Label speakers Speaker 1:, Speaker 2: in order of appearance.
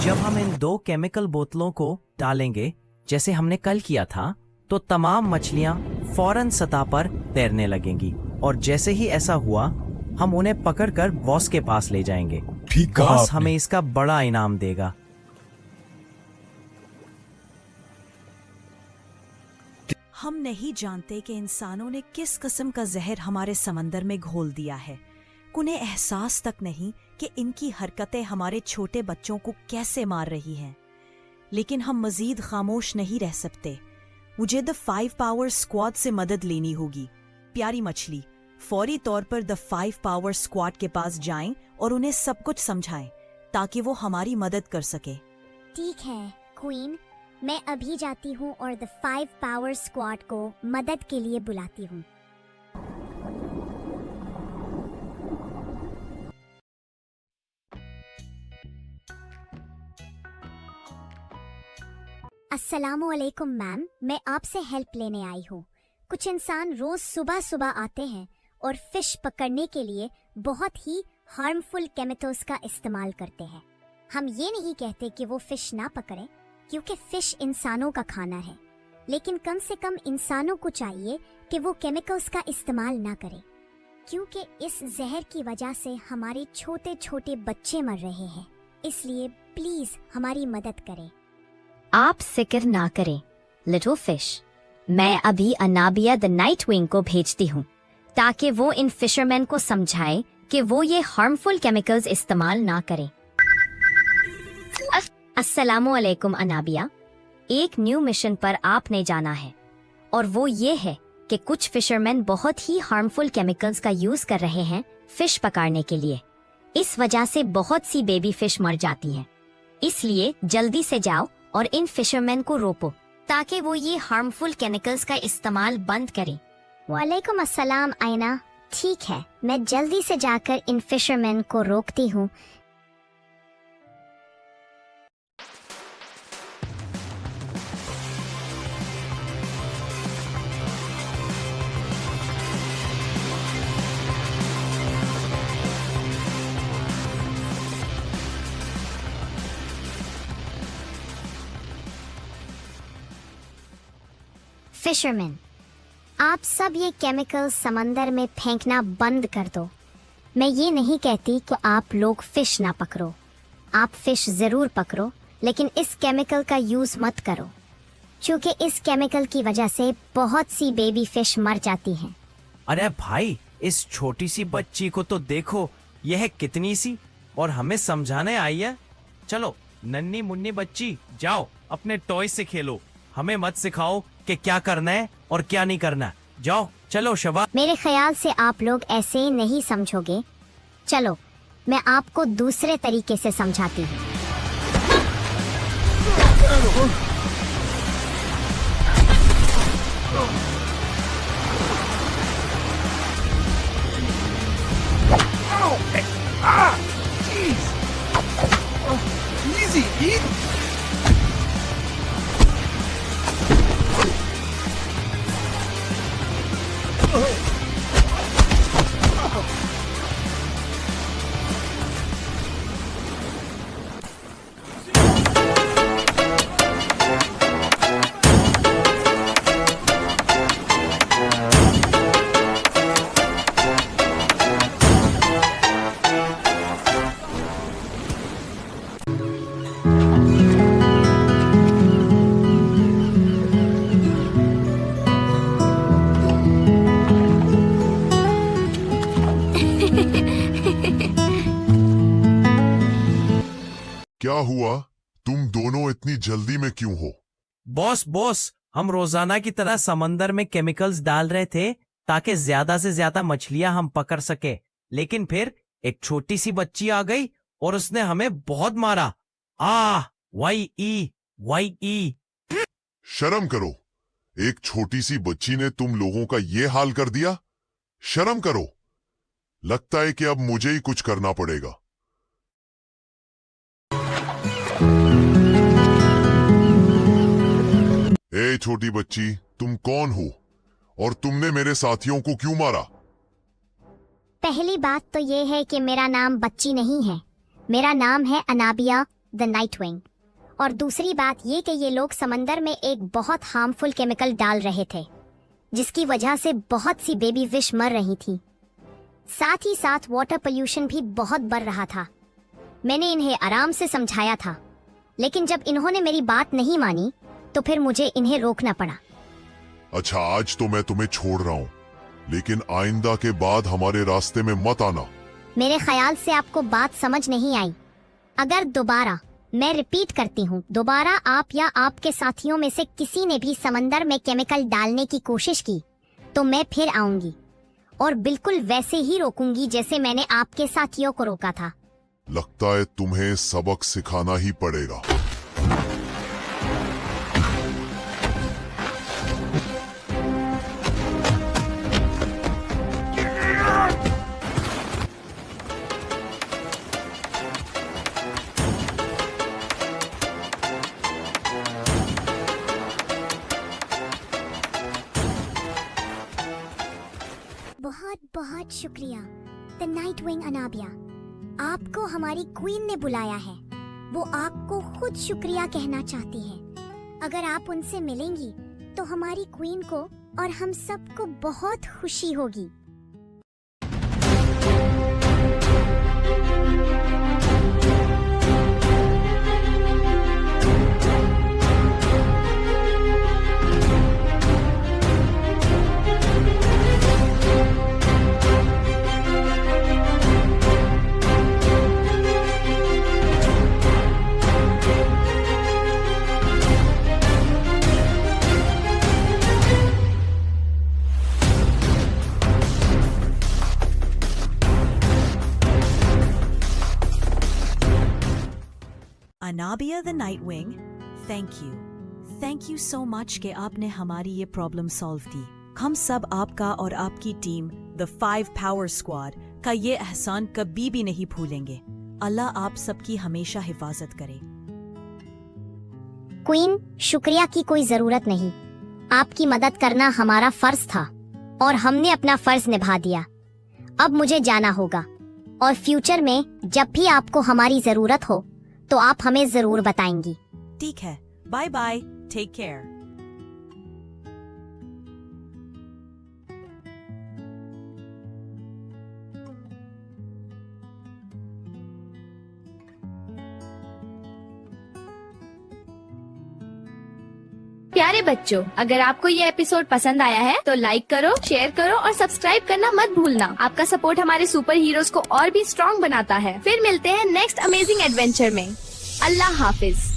Speaker 1: जब हम इन 2 केमिकल बोतलों को डालेंगे जैसे हमने कल किया था, तो तमाम मछलियां फौरन सतह पर तैरने लगेंगी और जैसे ही ऐसा हुआ हम उन्हें पकड़कर बॉस के पास ले जाएंगे।
Speaker 2: ठीक कहा
Speaker 1: बॉस
Speaker 2: आपने।
Speaker 1: हमें इसका बड़ा इनाम देगा।
Speaker 3: हम नहीं जानते कि इंसानों ने किस किस्म का जहर हमारे समंदर में घोल दिया है। उन्हें एहसास तक नहीं कि इनकी हरकतें हमारे छोटे बच्चों को कैसे मार रही हैं। लेकिन हम मजीद खामोश नहीं रह सकते। मुझे द 5 पावर स्क्वाड से मदद लेनी होगी। प्यारी मछली, फौरी तौर पर द 5 पावर स्क्वाड के पास जाएं और उन्हें सब कुछ समझाएं ताकि वो हमारी मदद कर सके।
Speaker 4: ठीक है क्वीन, मैं अभी जाती हूँ और द 5 पावर स्क्वाड को मदद के लिए बुलाती हूँ। अस्सलामुअलैकुम मैम, मैं आपसे हेल्प लेने आई हूँ। कुछ इंसान रोज सुबह सुबह आते हैं और फिश पकड़ने के लिए बहुत ही हार्मफुल केमिकल्स का इस्तेमाल करते हैं। हम ये नहीं कहते कि वो फिश ना पकड़ें, क्योंकि फिश इंसानों का खाना है, लेकिन कम से कम इंसानों को चाहिए कि वो केमिकल्स का इस्तेमाल ना करें, क्योंकि इस जहर की वजह से हमारे छोटे छोटे बच्चे मर रहे हैं। इसलिए प्लीज हमारी मदद करें।
Speaker 5: आप फिक्र ना करें लिटिल फिश, मैं अभी अनाबिया द नाइट विंग को भेजती हूँ ताकि वो इन फिशरमैन को समझाए कि वो ये हार्मफुल केमिकल्स इस्तेमाल ना करें। अस्सलामुअलैकुम अनाबिया, एक न्यू मिशन पर आपने जाना है और वो ये है कि कुछ फिशरमैन बहुत ही हार्मफुल केमिकल्स का यूज कर रहे हैं फिश पकड़ने के लिए। इस वजह से बहुत सी बेबी फिश मर जाती हैं। इसलिए जल्दी से जाओ और इन फिशरमैन को रोको ताकि वो ये हार्मफुल केमिकल्स का इस्तेमाल बंद करें।
Speaker 4: वालेकुम अस्सलाम आयना, ठीक है, मैं जल्दी से जाकर इन फिशरमैन को रोकती हूँ। फिशरमैन, आप सब ये केमिकल समंदर में फेंकना बंद कर दो। मैं ये नहीं कहती कि आप लोग फिश ना पकड़ो, आप फिश जरूर पकड़ो, लेकिन इस केमिकल का यूज मत करो, क्योंकि इस केमिकल की वजह से बहुत सी बेबी फिश मर जाती हैं।
Speaker 1: अरे भाई, इस छोटी सी बच्ची को तो देखो, यह है कितनी सी और हमें समझाने आई है। चलो नन्ही मुन्नी बच्ची, जाओ अपने टॉय से खेलो, हमें मत सिखाओ कि क्या करना है और क्या नहीं करना। जाओ चलो शबा।
Speaker 4: मेरे ख्याल से आप लोग ऐसे नहीं समझोगे। चलो मैं आपको दूसरे तरीके से समझाती हूँ।
Speaker 2: Easy, eat.
Speaker 6: क्या हुआ? तुम दोनों इतनी जल्दी में क्यों हो?
Speaker 1: बॉस, हम रोजाना की तरह समंदर में केमिकल्स डाल रहे थे ताकि ज्यादा से ज्यादा मछलियां हम पकड़ सके, लेकिन फिर एक छोटी सी बच्ची आ गई और उसने हमें बहुत मारा। वाई।
Speaker 6: शर्म करो, एक छोटी सी बच्ची ने तुम लोगों का ये हाल कर दिया। शर्म करो। लगता है कि अब मुझे ही कुछ करना पड़ेगा। ए छोटी बच्ची, तुम कौन हो और तुमने मेरे साथियों को क्यों मारा?
Speaker 4: पहली बात तो ये है कि मेरा नाम बच्ची नहीं है, मेरा नाम है अनाबिया द नाइट विंग। और दूसरी बात ये कि ये लोग समंदर में एक बहुत हार्मफुल केमिकल डाल रहे थे, जिसकी वजह से बहुत सी बेबी फिश मर रही थी। साथ ही साथ वाटर पोल्यूशन भी बहुत बढ़ रहा था। मैंने इन्हें आराम से समझाया था, लेकिन जब इन्होंने मेरी बात नहीं मानी तो फिर मुझे इन्हें रोकना पड़ा।
Speaker 6: अच्छा, आज तो मैं तुम्हें छोड़ रहा हूँ, लेकिन आइंदा के बाद हमारे रास्ते में मत आना।
Speaker 4: मेरे ख्याल से आपको बात समझ नहीं आई। अगर दोबारा, मैं रिपीट करती हूँ, दोबारा आप या आपके साथियों में से किसी ने भी समंदर में केमिकल डालने की कोशिश की तो मैं फिर आऊंगी और बिल्कुल वैसे ही रोकूंगी जैसे मैंने आपके साथियों को रोका था।
Speaker 6: लगता है तुम्हें सबक सिखाना ही पड़ेगा।
Speaker 4: बहुत बहुत शुक्रिया द नाइट विंग अनाबिया। आपको हमारी क्वीन ने बुलाया है। वो आपको खुद शुक्रिया कहना चाहती है। अगर आप उनसे मिलेंगी तो हमारी क्वीन को और हम सबको बहुत खुशी होगी।
Speaker 3: Anabia the night wing, thank you so much कि आपने हमारी ये प्रॉब्लम सॉल्व की। हम सब आपका और आपकी टीम द 5 पावर स्क्वाड का ये एहसान कभी भी नहीं भूलेंगे। अल्लाह आप सबकी हमेशा हिफाजत करे।
Speaker 4: क्वीन, शुक्रिया की कोई जरूरत नहीं। आपकी मदद करना हमारा फर्ज था और हमने अपना फर्ज निभा दिया। अब मुझे जाना होगा और फ्यूचर में जब भी आपको हमारी जरूरत हो तो आप हमें जरूर बताएंगी।
Speaker 3: ठीक है, बाय बाय, टेक केयर।
Speaker 7: प्यारे बच्चों, अगर आपको ये एपिसोड पसंद आया है तो लाइक करो, शेयर करो और सब्सक्राइब करना मत भूलना। आपका सपोर्ट हमारे सुपर हीरोज को और भी स्ट्रॉन्ग बनाता है। फिर मिलते हैं नेक्स्ट अमेजिंग एडवेंचर में। अल्लाह हाफिज।